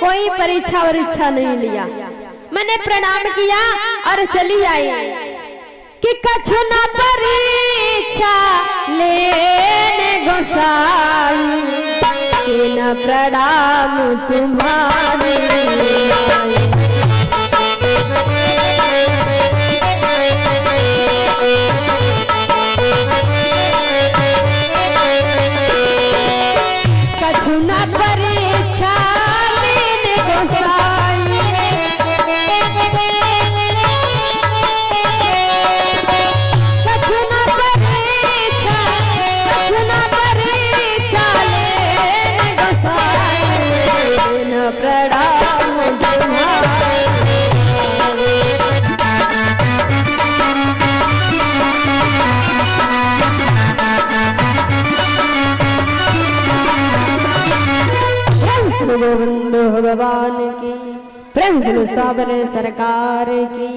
कोई परीक्षा वरीक्षा नहीं लिया। मैंने प्रणाम किया और चली आई कि कछु न परीक्षा लेने गोसाई, कि न प्रणाम तुम्हारे आई। कछु न परीक्षा लेने गोसाई, कछु न परीक्षा लेने गोसाई, न प्रणाम तुम्हारे। गोविंद भगवान की, प्रेम सुनो सावरे सरकार की।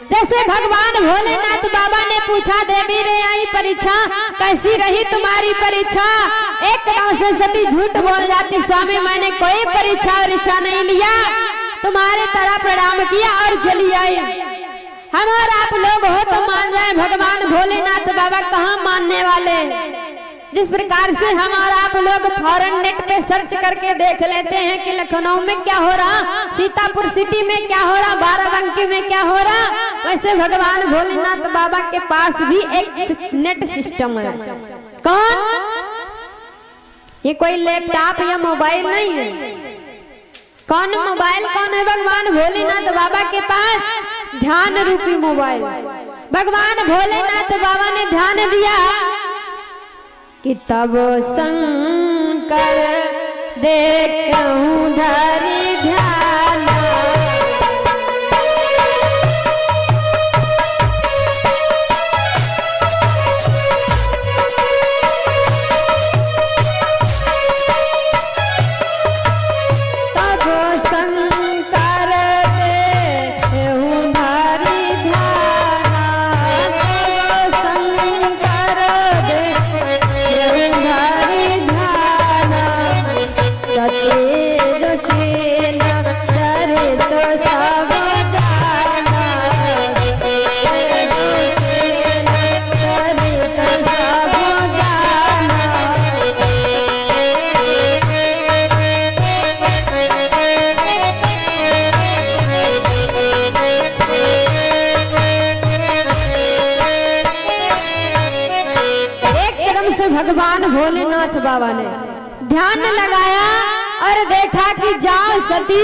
जैसे भगवान भोलेनाथ बाबा ने पूछा, देवी रे आई परीक्षा, कैसी रही तुम्हारी परीक्षा? एकदम से सती झूठ बोल जाती, स्वामी मैंने कोई परीक्षा वरीक्षा नहीं लिया, तुम्हारे तरह प्रणाम किया और चली आई। हम और आप लोग हो तो मान जाए, भगवान भोलेनाथ बाबा कहाँ मानने वाले। जिस प्रकार से हम और आप लोग फॉरेन नेट पे सर्च करके देख लेते हैं कि लखनऊ में क्या हो रहा, सीतापुर सिटी में क्या हो रहा, बाराबंकी में क्या हो रहा, वैसे भगवान भोलेनाथ बाबा के पास भी एक नेट सिस्टम है। कौन? ये कोई लैपटॉप या मोबाइल नहीं है। कौन मोबाइल? कौन है? भगवान भोलेनाथ बाबा के पास ध्यान रूपी मोबाइल। भगवान भोलेनाथ बाबा ने ध्यान दिया कि तब शंकर देखूं धरि ध्यान, तब शंकर देखूं धरि ध्यान, तब शंकर सतेज चेन चरित सब जाना, सतेज चेन चरित सब जाना। एकदम से भगवान भोलेनाथ बाबा ने ध्यान लगाया और देखा कि जाओ सती,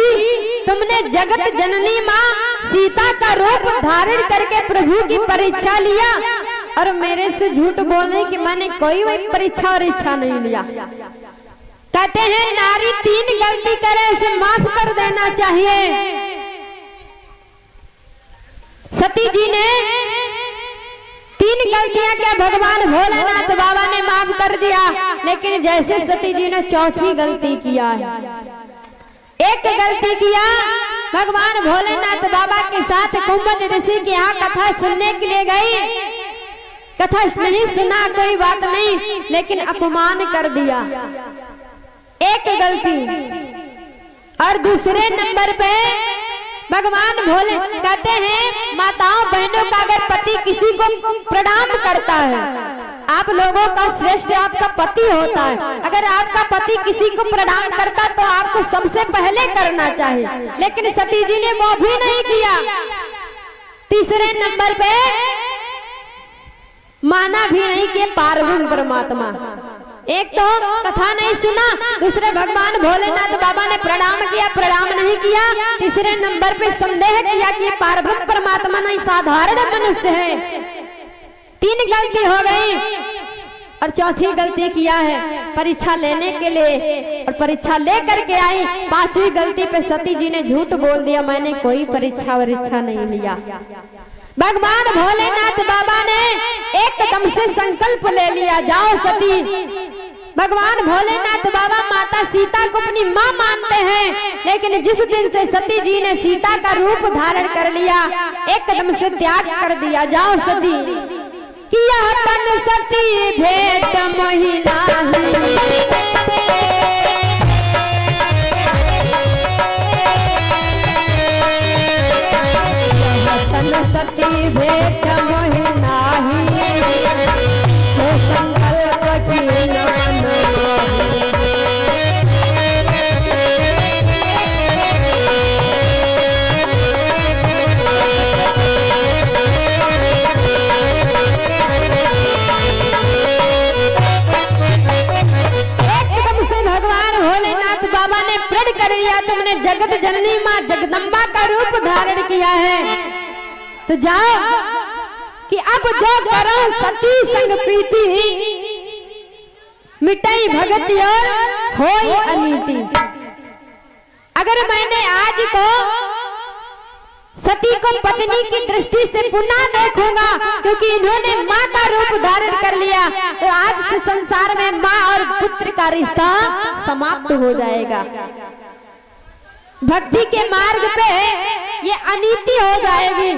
तुमने जगत जननी माँ सीता का रूप धारण करके प्रभु की परीक्षा लिया और मेरे से झूठ बोलने कि मैंने कोई वही परीक्षा और इच्छा नहीं लिया। कहते हैं नारी 3 गलती करे उसे माफ कर देना चाहिए। सती जी ने 3 गलतियां क्या भगवान भोलेनाथ बाबा ने माफ कर दिया, लेकिन जैसे सती जी ने 4थी गलती किया है, एक गलती किया, भगवान भोलेनाथ बाबा के साथ कुंभन ऋषि के यहाँ कथा सुनने के लिए गई। कथा नहीं सुना कोई बात नहीं, लेकिन अपमान कर दिया, एक गलती। और दूसरे नंबर पे भगवान भोले कहते हैं माताओं बहनों का अगर पति किसी को प्रणाम करता है, आप लोगों का श्रेष्ठ आपका पति होता है, अगर आपका पति किसी को प्रणाम करता तो आपको सबसे पहले करना चाहिए, लेकिन सती जी ने वो भी नहीं किया। तीसरे नंबर पे माना भी नहीं कि पार्वती परमात्मा, एक तो कथा नहीं सुना, दूसरे भगवान भोलेनाथ बाबा ने प्रणाम किया, प्रणाम नहीं किया, तीसरे नंबर पे संदेह किया कि पार्वती परमात्मा नहीं साधारण मनुष्य है। 3 गलती हो गई और चौथी गलती किया है परीक्षा लेने के लिए, और परीक्षा लेकर के आई। 5वीं गलती पे सती जी ने झूठ बोल दिया, मैंने कोई परीक्षा वरीक्षा नहीं लिया। भगवान भोलेनाथ बाबा ने एकदम से संकल्प ले लिया, जाओ सती। भगवान भोलेनाथ बाबा माता सीता को अपनी माँ मानते हैं, लेकिन जिस दिन से सती जी ने सीता का रूप धारण कर लिया, एकदम से त्याग कर दिया, जाओ सती। कि यह तन सती भेंट महिला सती भेट मोहि नाही, हो संकल्प कीना नाही। कर लिया तुमने जगत जननी माँ जगदम्बा का रूप धारण किया है, तो जाओ कि अब जो करो सती संग प्रीति, मिटाई भगति और होई अनीति। अगर मैंने आज को सती को पत्नी की दृष्टि से पुनः देखूंगा, क्योंकि इन्होंने माँ का रूप धारण कर लिया, तो आज से संसार में माँ और पुत्र का रिश्ता समाप्त हो जाएगा। भक्ति के मार्ग पे ये अनीति हो जाएगी।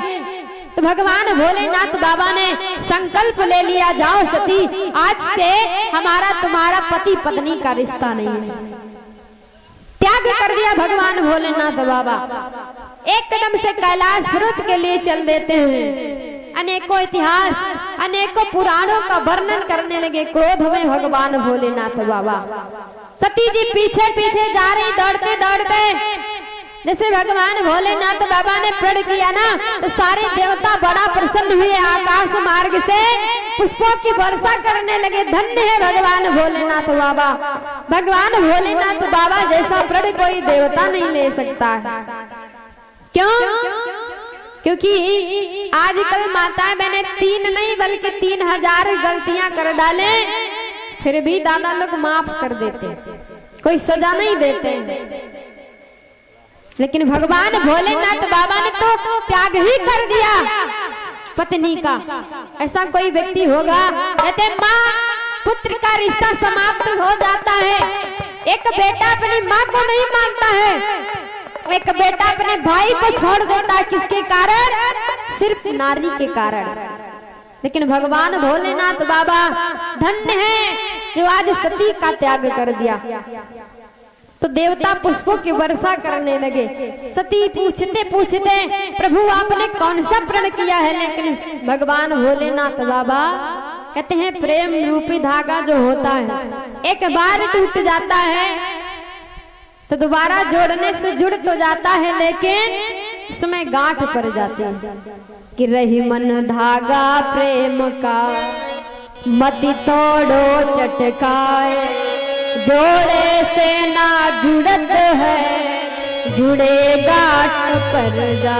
तो भगवान भोलेनाथ बाबा ने संकल्प ले लिया, जाओ सती, आज से हमारा तुम्हारा पति पत्नी का रिश्ता नहीं है। त्याग कर दिया भगवान भोलेनाथ बाबा। एक कदम से कैलाश पर्वत के लिए चल देते हैं। अनेकों इतिहास, अनेकों पुराणों का वर्णन करने लगे क्रोध में भगवान भोलेनाथ बाबा। सती जी पीछे पीछे जा रही, दौड़ते दौड़ते। जैसे भगवान भोलेनाथ बाबा ने प्रण किया ना, तो सारे देवता बड़ा प्रसन्न हुए, आकाश मार्ग से पुष्पों की वर्षा करने लगे। धन्य है भगवान भोलेनाथ बाबा। भगवान भोलेनाथ बाबा जैसा प्रण कोई देवता नहीं ले सकता। क्यों? क्योंकि आजकल माताएं मैंने 3 नहीं बल्कि 3000 गलतियां कर डाले, फिर भी दादा लोग माफ कर देते, कोई सजा नहीं देते। लेकिन भगवान भोलेनाथ बाबा ने तो त्याग ही कर दिया पत्नी का। ऐसा कोई व्यक्ति होगा, कहते माँ पुत्र का रिश्ता समाप्त हो जाता है। एक बेटा अपनी माँ को नहीं मानता है, एक बेटा अपने भाई को छोड़ देता है। किसके कारण? सिर्फ नारी के कारण। लेकिन भगवान भोलेनाथ बाबा धन्य है जो आज सती का त्याग कर दिया। तो देवता पुष्पों की वर्षा करने लगे। सती पूछते पूछते प्रभु आपने कौन सा प्रण किया है? लेकिन भगवान भोलेनाथ बाबा कहते हैं प्रेम रूपी धागा जो होता है एक बार टूट जाता है तो दोबारा जोड़ने से जुड़ तो जाता है, लेकिन उसमें गांठ पड़ जाती है कि रही मन धागा प्रेम का, मति तोड़ो चटकाए, जोड़े से ना जुड़त है, जुड़े गांठ पर जा।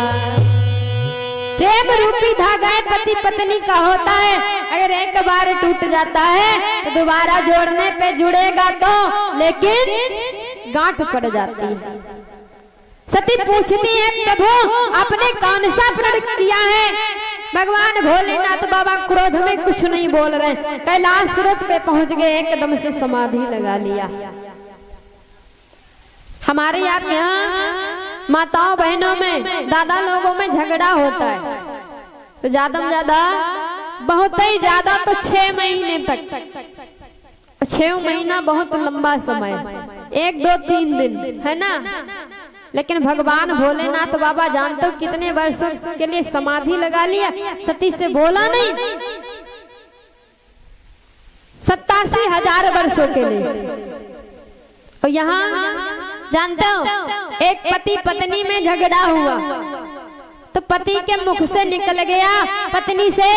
प्रेम रूपी धागा पति पत्नी का होता है, अगर एक बार टूट जाता है तो दोबारा जोड़ने पे जुड़ेगा तो, लेकिन गांठ पड़ जाती है। सती पूछती है प्रभु आपने कौन सा प्रण किया है? भगवान भोलेनाथ बाबा क्रोध में कुछ नहीं बोल रहे, कैलाश पर्वत पे पहुंच गए, एकदम से समाधि लगा लिया। हमारे यहाँ माताओं बहनों में दादा लोगों में झगड़ा होता है, तो ज्यादा में ज्यादा बहुत ही ज्यादा तो 6 महीने तक। 6 महीना बहुत लंबा समय, 1 2 3 दिन है ना। लेकिन भगवान भोलेनाथ बाबा जानते हो कितने वर्षों के लिए समाधि लगा लिया। सती से बोला नहीं, 87,000 वर्षों के लिए। और यहाँ जानते हो एक पति पत्नी में झगड़ा हुआ तो पति के मुख से निकल गया पत्नी से,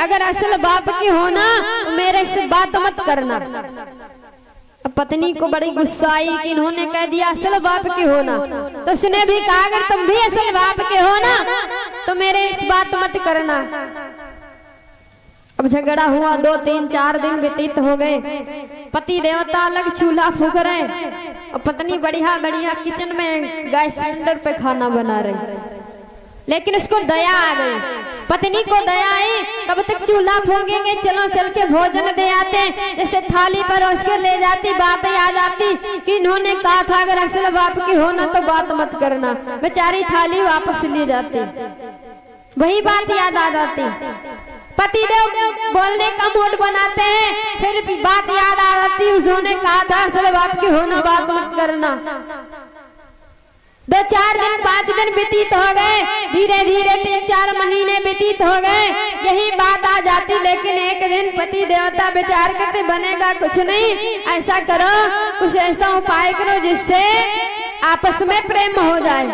अगर असल बाप की होना तो मेरे से बात मत करना। अब पत्नी को बड़ी गुस्सा आई कि इन्होंने कह दिया असल बाप की होना, तो उसने भी कहा अगर तुम भी असल बाप के हो ना तो मेरे इस बात मत करना। अब झगड़ा हुआ, 2 3 4 दिन व्यतीत हो गए। पति देवता अलग चूल्हा फूंक रहे और पत्नी बढ़िया बढ़िया किचन में गैस सिलेंडर पे खाना बना रही। लेकिन उसको दया आ गई, पत्नी को दया आई, कब तक चूल्हा फूंकेंगे, चलो चल के भोजन दे आते। जैसे थाली पर उसके ले जाती, बातें आ जाती कि इन्होंने कहा था अगर असल बाप की होना तो बात मत करना। बेचारी थाली वापस ले जाती, वही बात याद आ जाती। पति देव बोलने का मूड बनाते हैं, फिर भी बात याद आ जाती उन्होंने कहा था असल बाप की होना बात मत करना। 2 4 दिन दिन 5 दिन व्यतीत हो गए, धीरे धीरे 3-4 महीने व्यतीत हो गए, यही बात आ जाती। लेकिन एक दिन पति देवता विचार करते बनेगा कुछ नहीं, ऐसा करो कुछ ऐसा उपाय करो जिससे आपस में प्रेम हो जाए।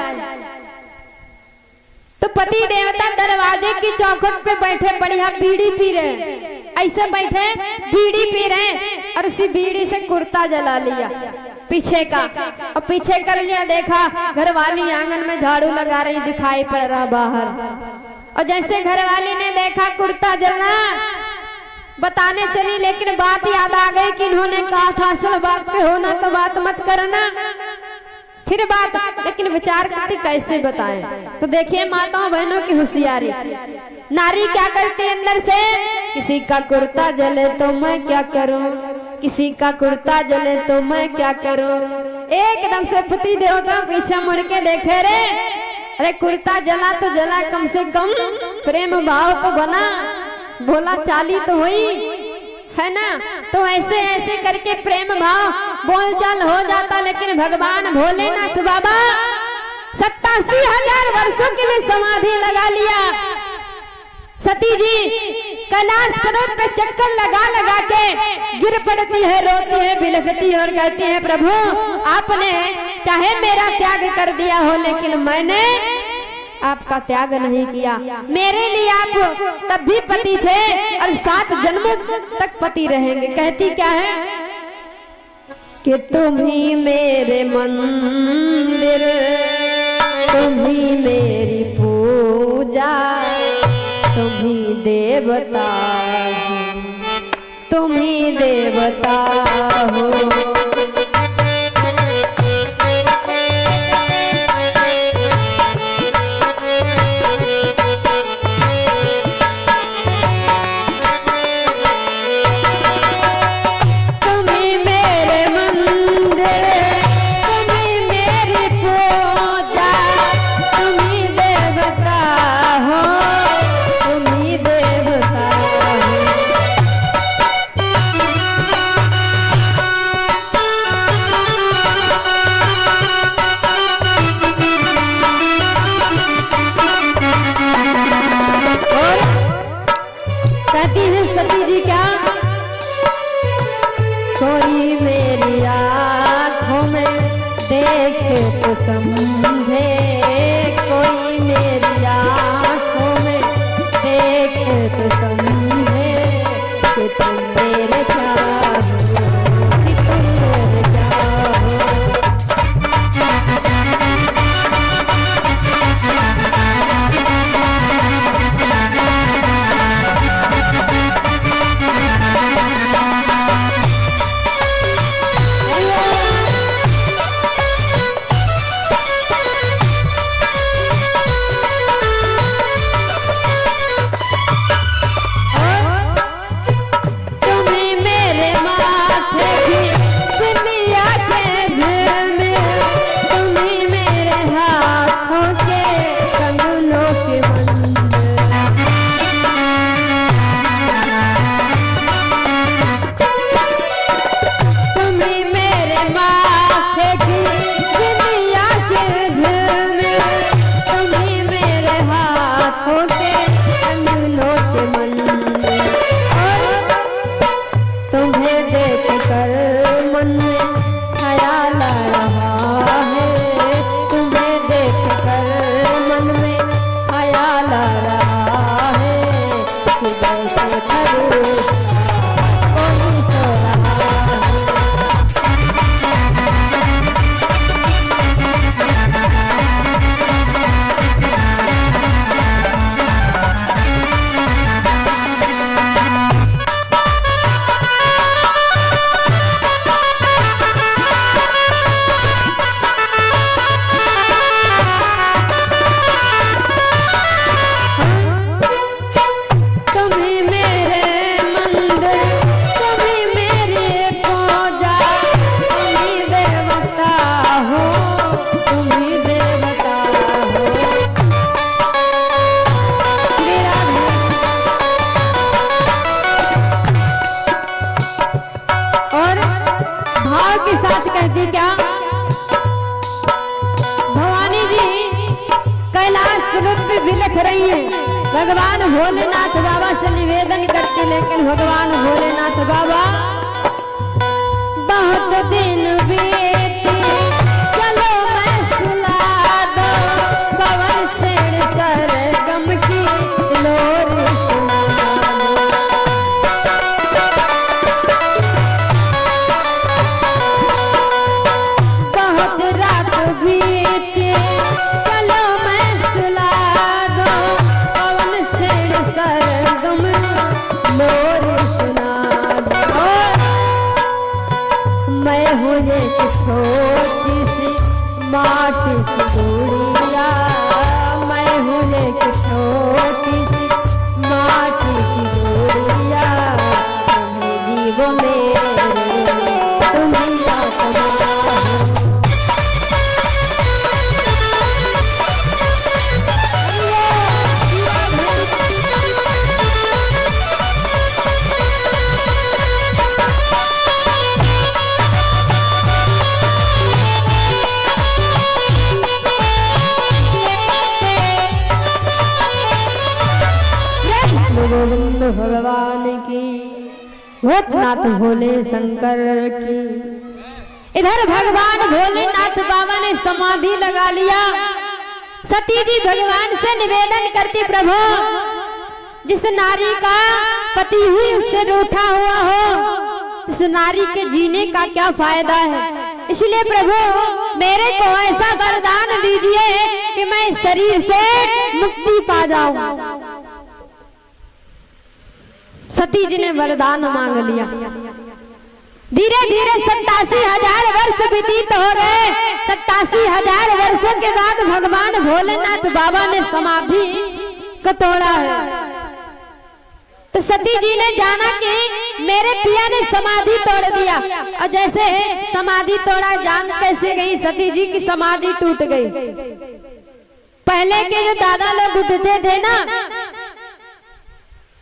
तो पति देवता दरवाजे की चौखट पे बैठे बढ़िया बीड़ी पी रहे, ऐसे बैठे बीड़ी पी रहे और उसी बीड़ी से कुर्ता जला लिया पीछे का, और पीछे कर लिया। देखा घरवाली आंगन में झाड़ू लगा रही, दिखाई पड़ रहा बाहर। और जैसे घरवाली ने देखा कुर्ता जलना, बताने चली, लेकिन बात याद आ गई कि इन्होंने कहा था असल बात पे होना तो बात मत करना। फिर बात, लेकिन विचार करती कैसे बताएं। तो देखिए माताओं बहनों की होशियारी, नारी क्या करती है अंदर से, किसी का कुर्ता जले तो मैं क्या करूं, किसी का कुर्ता जले तो मैं क्या करूं। एकदम से पति देवता पीछे मुड़ के देखे रे, अरे कुर्ता जला तो जला, कम से कम प्रेम भाव तो बना, बोला चाली तो हुई है ना। तो ऐसे ऐसे करके प्रेम भाव बोलचाल हो जाता। लेकिन भगवान भोलेनाथ बाबा 87,000 वर्षों के लिए समाधि लगा लिया। सती जी कैलाश पर्वत पे चक्कर लगा लगा के गिर पड़ती है, रोती है, बिलखती और कहती है प्रभु आपने चाहे मेरा त्याग कर दिया हो, लेकिन मैंने आपका त्याग नहीं किया। मेरे लिए आप तब भी पति थे और 7 जन्मों तक पति रहेंगे। कहती क्या है कि तुम ही मेरे मंदिर, तुम ही मेरी पूजा, तुम ही देवता, तुम ही देवता हो। कहती है सती जी क्या, कोई मेरी आँखों में देखे तो समझे, कोई मेरी आँखों में देखे तो समझे कि तुम मेरे चाहो, कि तुम मेरे चाहो। बाष्प रूप में बिलख रही है। भगवान भोलेनाथ बाबा से निवेदन करती, लेकिन भगवान भोलेनाथ बाबा बहुत दिन बीते चलो मैं सुला दो, पवन छेड़ सरगम की लोर बहुत रात बीते चलो मैं सुला दो, पवन छेड़ सरगम लोर सुना दो। मैं हूँ एक छोटी सी माटी की गुड़िया, मैं हूँ एक छोटी सी माटी की गुड़िया, तुम्हें जीवो मेरे तुम्हें गोविंद भगवान की, भूतनाथ भोले शंकर की। इधर भगवान भोलेनाथ बाबा ने समाधि लगा लिया। सती जी भगवान से निवेदन करती, प्रभु जिस नारी का पति हुई उससे रूठा हुआ हो, उस नारी के जीने का क्या फायदा है। इसलिए प्रभु मेरे को ऐसा वरदान दीजिए कि मैं इस शरीर से मुक्ति पा जाऊं। सती जी ने वरदान मांग लिया। धीरे धीरे 87,000 वर्ष व्यतीत हो गए। 87,000 वर्षों के बाद भगवान भोलेनाथ बाबा ने समाधि को तोड़ा है। तो सती जी ने जाना कि मेरे पिया ने समाधि तोड़ दिया, और जैसे समाधि तोड़ा जान कैसे गई सती जी की समाधि टूट गई। पहले के जो दादा लोग उठते थे ना,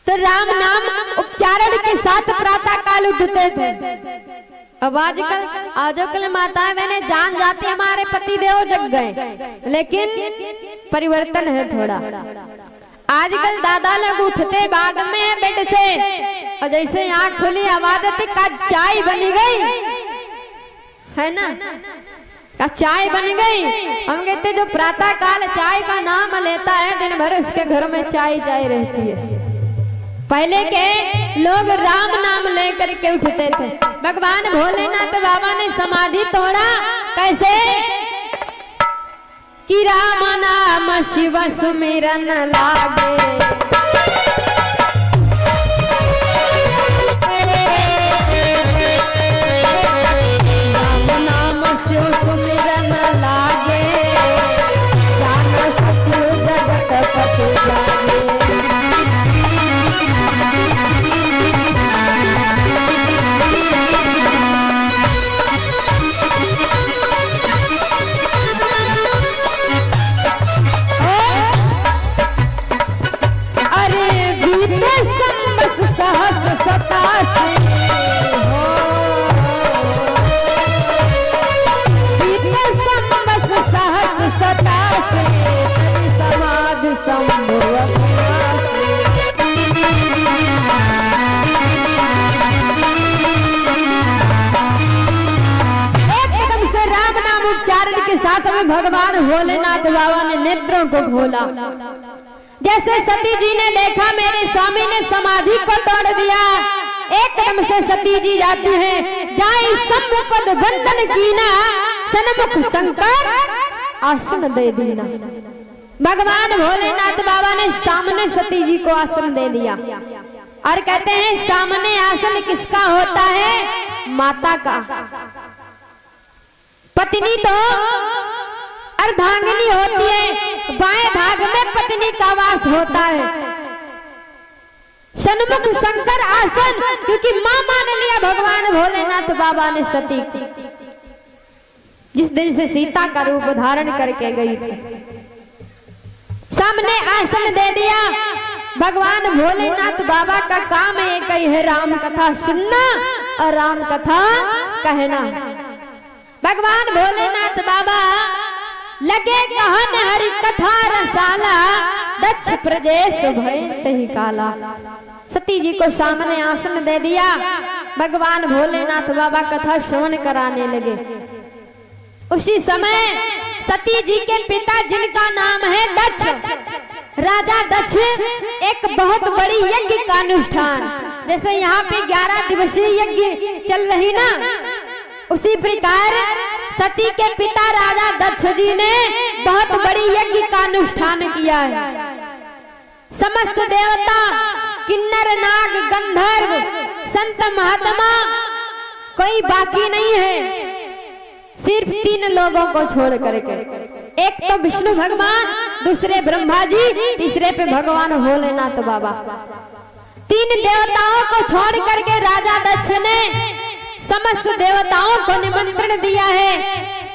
तो राम नाम उच्चारण के साथ प्रातः काल उठते थे। अब आजकल माताएं मैंने जान जाती हमारे पति देव जग गए, लेकिन परिवर्तन है थोड़ा। आजकल दादा लोग उठते बाद में बेड से, और जैसे आँख खुली आवाज आती का चाय बनी गई है ना, का चाय बन गई। हम कहते जो प्रातः काल चाय का नाम लेता है दिन भर उसके घर में चाय चाय रहती है। पहले के लोग राम नाम लेकर के उठते थे। भगवान भोलेनाथ बाबा ने समाधि तोड़ा कैसे कि राम नाम शिव सुमिरन लागे, राम नाम शिव सुमिरन लागे, जान सत्य जगत पति लागे। साथ में भगवान भोलेनाथ बाबा ने नेत्रों को खोला। जैसे सती जी ने देखा मेरे स्वामी ने समाधि को तोड़ दिया, एकदम से सती जी जाती है, जाई सम्मुपद बंधन कीना, सन्मुख शंकर आसन दे दीना। भगवान भोलेनाथ बाबा ने सामने सती जी को आसन दे दिया, और कहते हैं सामने आसन किसका होता है? माता का। पत्नी तो अर्धांगिनी होती है, बाएं भाग में पत्नी का वास होता है। सन्मुख शंकर आसन, क्योंकि मां मान लिया भगवान भोलेनाथ बाबा ने सती की, जिस दिन से सीता का रूप धारण करके गई थी। सामने आसन दे दिया। भगवान भोलेनाथ बाबा का काम एक ही है, राम कथा सुनना और राम कथा कहना। भगवान भोलेनाथ बाबा लगे कहन हरि कथा रसाला, दक्ष प्रदेश भय तही काला। सती जी को सामने आसन दे दिया, भगवान भोलेनाथ बाबा कथा श्रवण कराने लगे। उसी समय सती जी के पिता जिनका नाम है दक्ष, राजा दक्ष एक बहुत बड़ी यज्ञ का अनुष्ठान, जैसे यहाँ पे 11 दिवसीय यज्ञ चल रही ना, उसी प्रकार सती के पिता राजा दक्ष जी ने बहुत बड़ी यज्ञ का अनुष्ठान किया है। समस्त देवता, किन्नर, नाग, गंधर्व, संत महात्मा कोई बाकी नहीं है, सिर्फ 3 लोगों को छोड़ करके। एक तो विष्णु भगवान, दूसरे ब्रह्मा जी, तीसरे पे भगवान भोलेनाथ बाबा। 3 देवताओं को छोड़ करके राजा दक्ष ने समस्त देवताओं को निमंत्रण दिया है,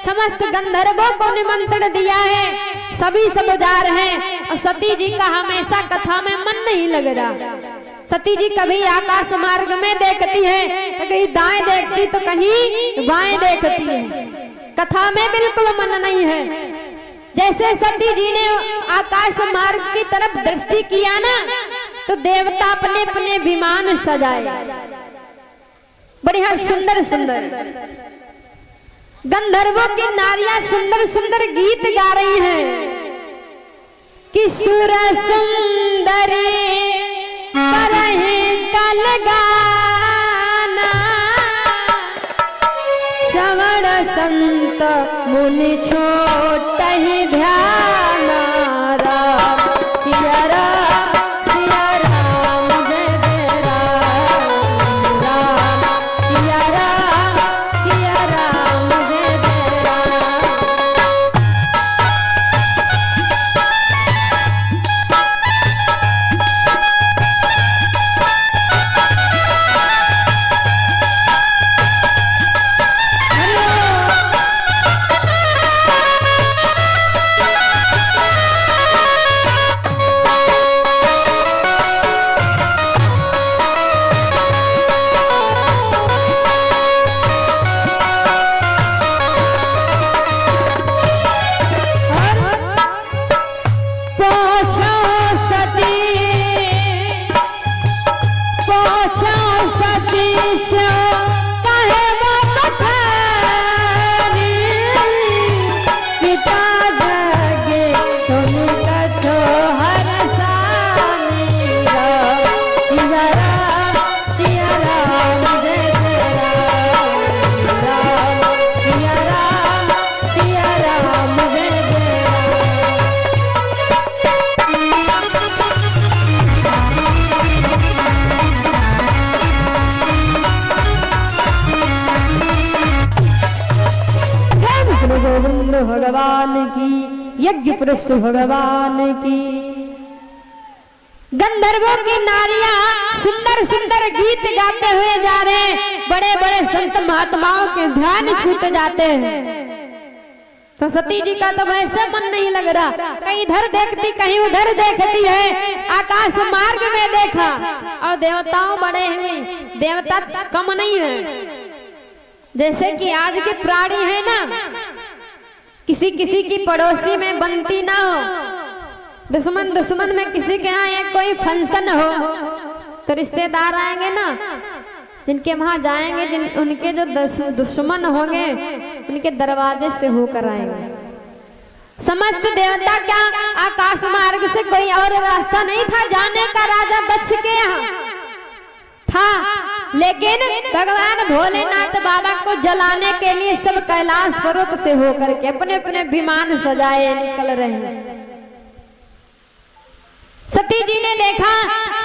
समस्त गंधर्वों को निमंत्रण दिया है, सभी सब जा रहे हैं। और सती जी का हमेशा कथा में मन नहीं लग रहा। सती जी कभी आकाश मार्ग में देखती है तो कहीं दाएं देखती तो कहीं बाएं देखती है, कथा में बिल्कुल मन नहीं है। जैसे सती जी ने आकाश मार्ग की तरफ दृष्टि किया ना, तो देवता अपने अपने विमान सजाए, बढ़िया सुंदर सुंदर। गंधर्वों की नारियां सुंदर सुंदर गीत गा रही हैं कि सुर सुंदरी करहे कल गाना, श्रवण संत मुनि छोट ही ध्यान। राम सिया राम, सिया राम जय जय राम, राम सिया राम, सिया राम जय जय राम। भगवान की, यज्ञ पुरुष भगवान की। गंधर्वों की नारियां सुंदर सुंदर गीत गाते हुए जा रहे हैं, बड़े बड़े संत महात्माओं के ध्यान छूट जाते हैं। तो सती जी का तो वैसे मन नहीं लग रहा, कहीं इधर देखती कहीं उधर देखती है। आकाश मार्ग में देखा और देवताओं बड़े हैं, देवता कम नहीं है। जैसे कि आज के प्राणी है ना, किसी किसी की पड़ोसी में बनती ना हो, दुश्मन दुश्मन में किसी के यहाँ एक कोई फंक्शन हो तो रिश्तेदार आएंगे ना, जिनके वहां जाएंगे, जिन उनके जो दुश्मन होंगे उनके दरवाजे से होकर आएंगे। समस्त देवता क्या आकाश मार्ग से कोई और रास्ता नहीं था जाने का राजा दक्ष के यहाँ था, लेकिन भगवान भोलेनाथ बाबा को जलाने के लिए सब कैलाश पर्वत से होकर के अपने अपने विमान सजाए निकल रहे हैं। सती जी ने देखा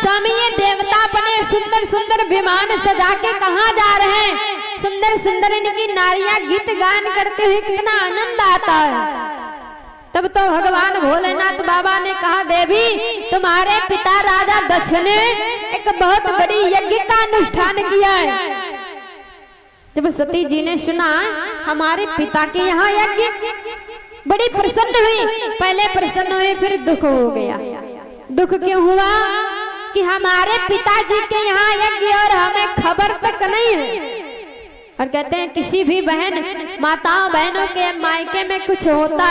स्वामी ये देवता अपने सुंदर सुंदर विमान सजा के कहाँ जा रहे हैं, सुंदर सुंदर इनकी नारियां गीत गान करते हुए कितना आनंद आता है। तब तो भगवान भोलेनाथ बाबा ने कहा, देवी तुम्हारे पिता राजा दक्ष ने एक बहुत बड़ी यज्ञ का अनुष्ठान किया है। जब सती जी ने सुना हमारे पिता के यहाँ यज्ञ, बड़ी प्रसन्न हुई। पहले प्रसन्न हुई, फिर दुख हो गया। दुख क्यों हुआ कि हमारे पिताजी के यहाँ यज्ञ और हमें खबर तक नहीं है। और कहते हैं किसी भी बहन माताओं बहनों के मायके में कुछ होता